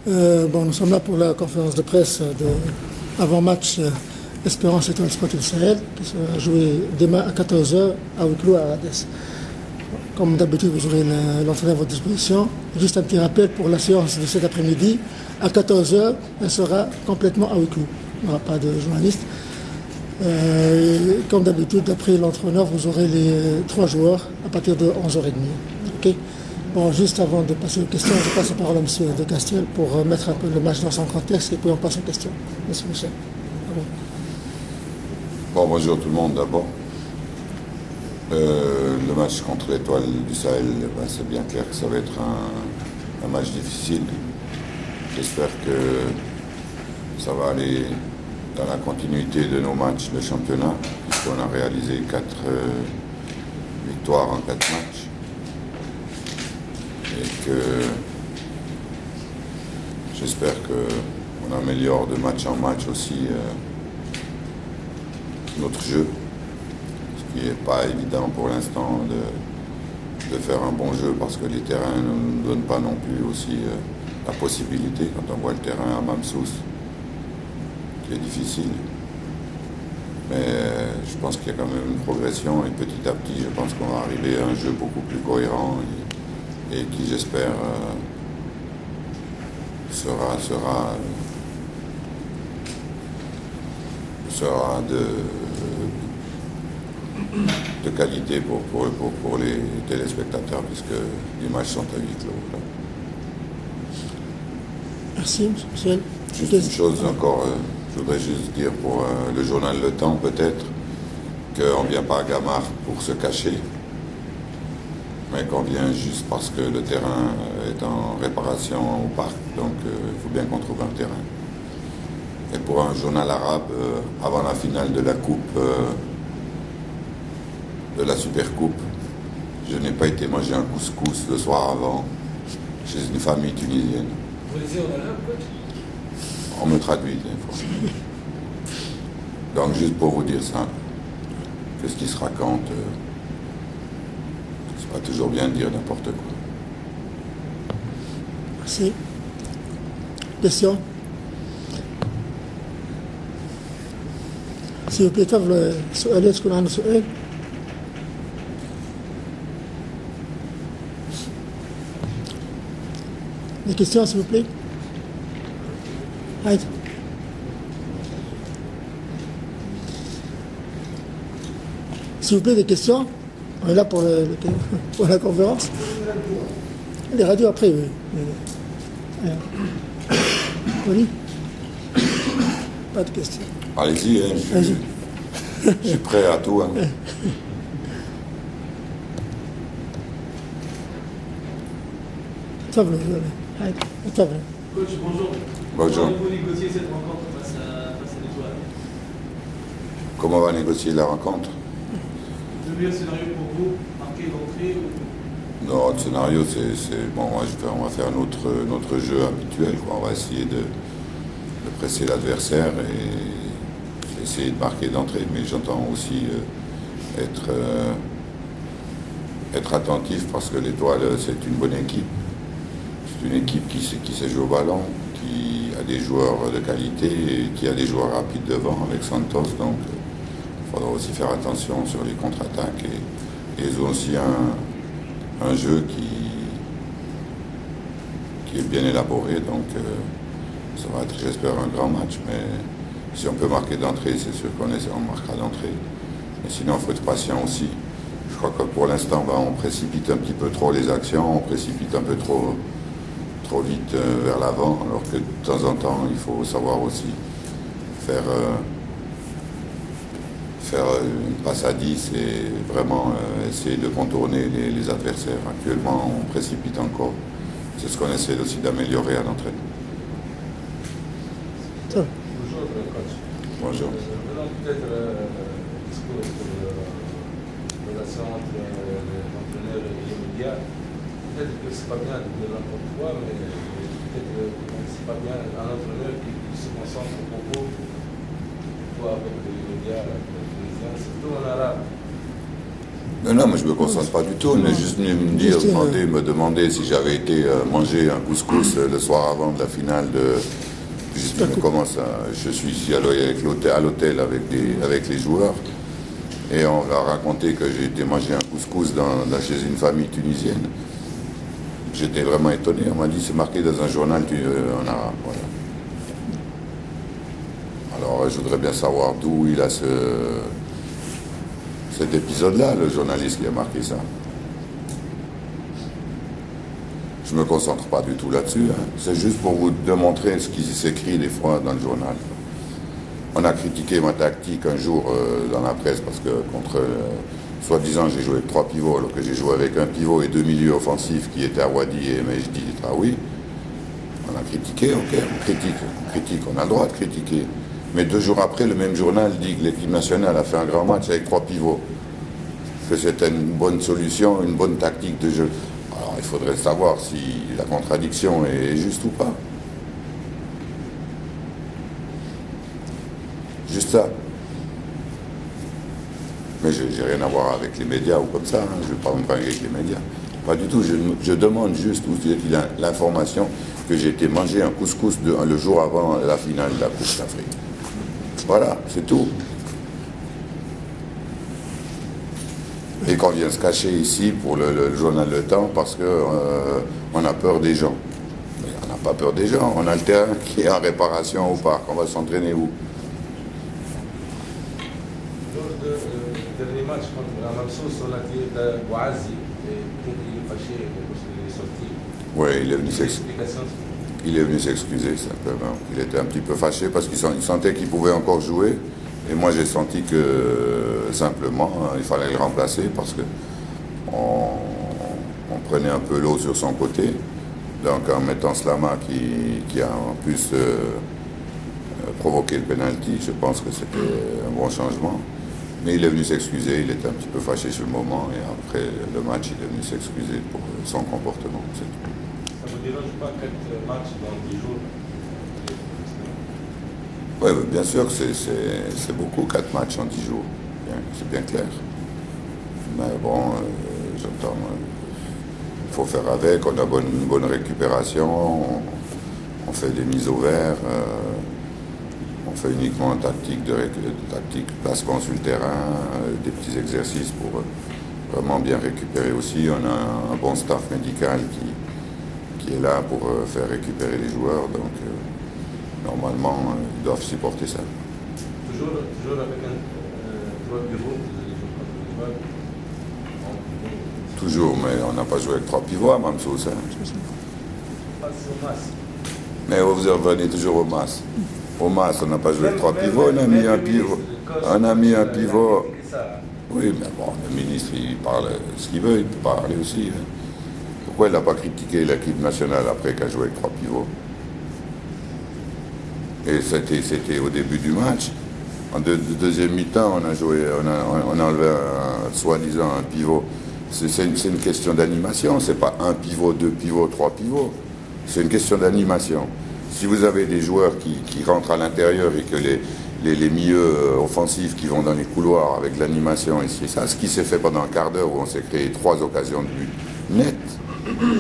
Nous sommes là pour la conférence de presse avant-match Espérance Étoile Sportive Sahel, qui sera jouée demain à 14 h à huis clos à Agadez. Comme d'habitude, vous aurez l'entraîneur à votre disposition. Juste un petit rappel pour la séance de cet après-midi. À 14 h, elle sera complètement à huis clos. Il n'y aura pas de journalistes. Comme d'habitude, après l'entraîneur, vous aurez les 3 joueurs à partir de 11 h 30. Okay. Juste avant de passer aux questions, je passe la parole à M. De Castiel pour mettre un peu le match dans son contexte et puis on passe aux questions. Monsieur Michel. Bonjour tout le monde d'abord. Le match contre l'Étoile du Sahel, c'est bien clair que ça va être un match difficile. J'espère que ça va aller dans la continuité de nos matchs de championnat, puisqu'on a réalisé 4 victoires en 4 matchs. Et que j'espère qu'on améliore de match en match aussi notre jeu, ce qui n'est pas évident pour l'instant de faire un bon jeu parce que les terrains ne nous donnent pas non plus aussi la possibilité, quand on voit le terrain à Mamsous, qui est difficile. Mais je pense qu'il y a quand même une progression et petit à petit, je pense qu'on va arriver à un jeu beaucoup plus cohérent et qui, j'espère, sera de qualité pour les téléspectateurs, puisque les matchs sont à huis clos. Merci, M. Michel. Juste une chose encore, je voudrais juste dire pour le journal Le Temps, peut-être, qu'on ne vient pas à Gamar pour se cacher, mais qu'on vient juste parce que le terrain est en réparation au parc, donc il faut bien qu'on trouve un terrain. Et pour un journal arabe, avant la finale de la coupe, de la Super Coupe, je n'ai pas été manger un couscous le soir avant chez une famille tunisienne. Vous lisez en arabe, coach ? On me traduit des fois. Donc juste pour vous dire ça, que ce qui se raconte, c'est pas toujours bien de dire n'importe quoi. Merci. Question? S'il vous plaît, تفضل سؤالات تكون عنده سؤال. Des questions, s'il vous plaît? Allez. S'il vous plaît, des questions? On est là pour la conférence. Les radios après, oui. Oui. Pas de questions. Allez-y, je suis prêt à tout. Ça va, ça va. Coach, bonjour. Bonjour. Comment allez-vous négocier cette rencontre face à l'Étoile ? Comment on va négocier la rencontre? Le meilleur scénario pour vous, marquer d'entrée ou... Non, le scénario, c'est bon, on va faire notre jeu habituel, quoi. On va essayer de presser l'adversaire et essayer de marquer d'entrée, mais j'entends aussi être attentif parce que l'Étoile, c'est une bonne équipe. C'est une équipe qui sait jouer au ballon, qui a des joueurs de qualité et qui a des joueurs rapides devant avec Santos, donc il faudra aussi faire attention sur les contre-attaques et ils ont aussi un jeu qui est bien élaboré, donc ça va être, j'espère, un grand match, mais si on peut marquer d'entrée, c'est sûr qu'on marquera d'entrée. Mais sinon, il faut être patient aussi. Je crois que pour l'instant, on précipite un petit peu trop les actions, on précipite un peu trop vite vers l'avant, alors que de temps en temps, il faut savoir aussi faire une passe à 10 et vraiment essayer de contourner les adversaires. Actuellement, on précipite encore. C'est ce qu'on essaie aussi d'améliorer à l'entraînement. Bonjour, coach. Bonjour. Venons peut-être discours sur la relation entre l'entraîneur et les médias. Peut-être que c'est pas bien de dire n'importe quoi, mais peut-être que c'est pas bien un entraîneur qui se concentre beaucoup avec les médias tunisiens, surtout en arabe. Non, mais je ne me concentre pas du tout. On est juste venu me demander si j'avais été manger un couscous le soir avant de la finale de... Je suis ici à l'hôtel avec les joueurs et on a raconté que j'ai été manger un couscous chez une famille tunisienne. J'étais vraiment étonné. On m'a dit c'est marqué dans un journal en arabe. Voilà. Alors je voudrais bien savoir d'où il a cet épisode-là, le journaliste qui a marqué ça. Je ne me concentre pas du tout là-dessus. Hein. C'est juste pour vous démontrer ce qui s'écrit des fois dans le journal. On a critiqué ma tactique un jour dans la presse parce que soi-disant, j'ai joué avec 3 pivots, alors que j'ai joué avec un pivot et 2 milieux offensifs qui étaient Awadi et Mejdi Traoui. On a critiqué, ok, on critique, on a le droit de critiquer. Mais 2 jours après, le même journal dit que l'équipe nationale a fait un grand match avec 3 pivots. Que c'était une bonne solution, une bonne tactique de jeu. Alors il faudrait savoir si la contradiction est juste ou pas. Juste ça. Mais je n'ai rien à voir avec les médias ou comme ça, hein. Je ne vais pas me parler avec les médias. Pas du tout, je demande juste où il a l'information que j'ai été manger un couscous le jour avant la finale de la Coupe d'Afrique. Voilà, c'est tout. Et qu'on vient se cacher ici pour le journal Le Temps parce qu'on a peur des gens. Mais on n'a pas peur des gens, on a le terrain qui est en réparation au parc, on va s'entraîner où? Lors du dernier match contre la Mamsous, on a dit de Bouazi, et il est fâché parce qu'il est sorti. Oui, il est venu s'excuser simplement. Il était un petit peu fâché parce qu'il sentait qu'il pouvait encore jouer. Et moi j'ai senti que simplement il fallait le remplacer parce que on prenait un peu l'eau sur son côté. Donc en mettant Slama qui a en plus provoqué le penalty, je pense que c'était un bon changement. Mais il est venu s'excuser, il était un petit peu fâché sur le moment et après le match il est venu s'excuser pour son comportement. C'est tout. Ça ne vous dérange pas 4 matchs dans 10 jours? Oui, bien sûr que c'est beaucoup, 4 matchs en 10 jours, c'est bien clair. Mais bon, j'entends, il faut faire avec, on a une bonne récupération, on fait des mises au vert, on fait uniquement une tactique placement sur le terrain, des petits exercices pour vraiment bien récupérer aussi. On a un bon staff médical qui est là pour faire récupérer les joueurs, donc normalement ils doivent supporter ça. Toujours avec un 3 pivots, vous allez jouer contre les joueurs? Toujours, mais on n'a pas joué avec 3 pivots à Mamsous. Hein. Pas au masse. Mais vous revenez toujours au MAS. Au MAS, on n'a pas joué avec 3 pivots, on a mis un pivot. On a mis un pivot. Oui, mais bon, le ministre, il parle ce qu'il veut, il peut parler aussi. Hein. Pourquoi il n'a pas critiqué l'équipe nationale après qu'elle a joué avec 3 pivots? Et c'était au début du match. En deuxième mi-temps, on a enlevé soi-disant un pivot. C'est une question d'animation, c'est pas un pivot, 2 pivots, 3 pivots. C'est une question d'animation. Si vous avez des joueurs qui rentrent à l'intérieur et que les milieux offensifs qui vont dans les couloirs avec l'animation et c'est ça, ce qui s'est fait pendant un quart d'heure où on s'est créé 3 occasions de but nettes,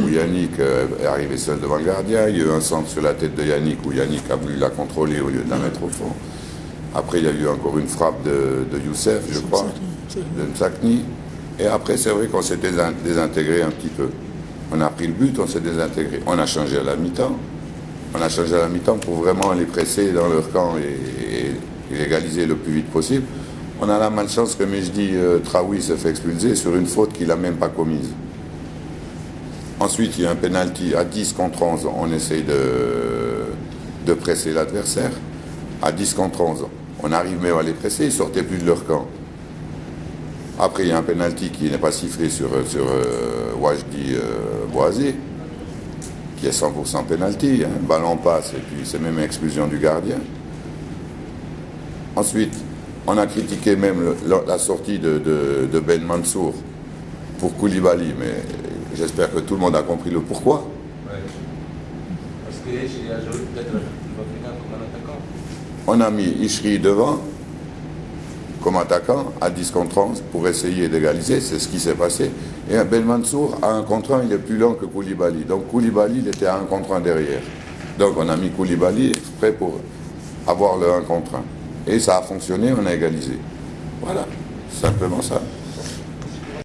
où Yannick est arrivé seul devant le gardien, il y a eu un centre sur la tête de Yannick où Yannick a voulu la contrôler au lieu de la mettre au fond. Après il y a eu encore une frappe de Youssef, je crois, de Msakni. Et après c'est vrai qu'on s'est désintégré un petit peu. On a pris le but, on s'est désintégré. On a changé à la mi-temps. On a changé à la mi-temps pour vraiment les presser dans leur camp et égaliser le plus vite possible. On a la malchance que Mejdi Traoui se fait expulser sur une faute qu'il n'a même pas commise. Ensuite, il y a un penalty à 10 contre 11. On essaye de presser l'adversaire. À 10 contre 11, on arrive même à les presser, ils ne sortaient plus de leur camp. Après, il y a un penalty qui n'est pas sifflé sur Wajdi Bouazi, qui est 100% penalty. Hein. Le ballon passe et puis c'est même exclusion du gardien. Ensuite, on a critiqué même la sortie de Ben Mansour pour Koulibaly, mais j'espère que tout le monde a compris le pourquoi. Ouais. Parce qu'il a joué peut-être le Africain comme un attaquant. On a mis Ishri devant, comme attaquant à 10 contre 11 pour essayer d'égaliser, c'est ce qui s'est passé. Et Belmansour, à 1 contre 1, il est plus lent que Koulibaly. Donc Koulibaly, il était à 1 contre 1 derrière. Donc on a mis Koulibaly exprès pour avoir le 1 contre 1. Et ça a fonctionné, on a égalisé. Voilà, simplement ça.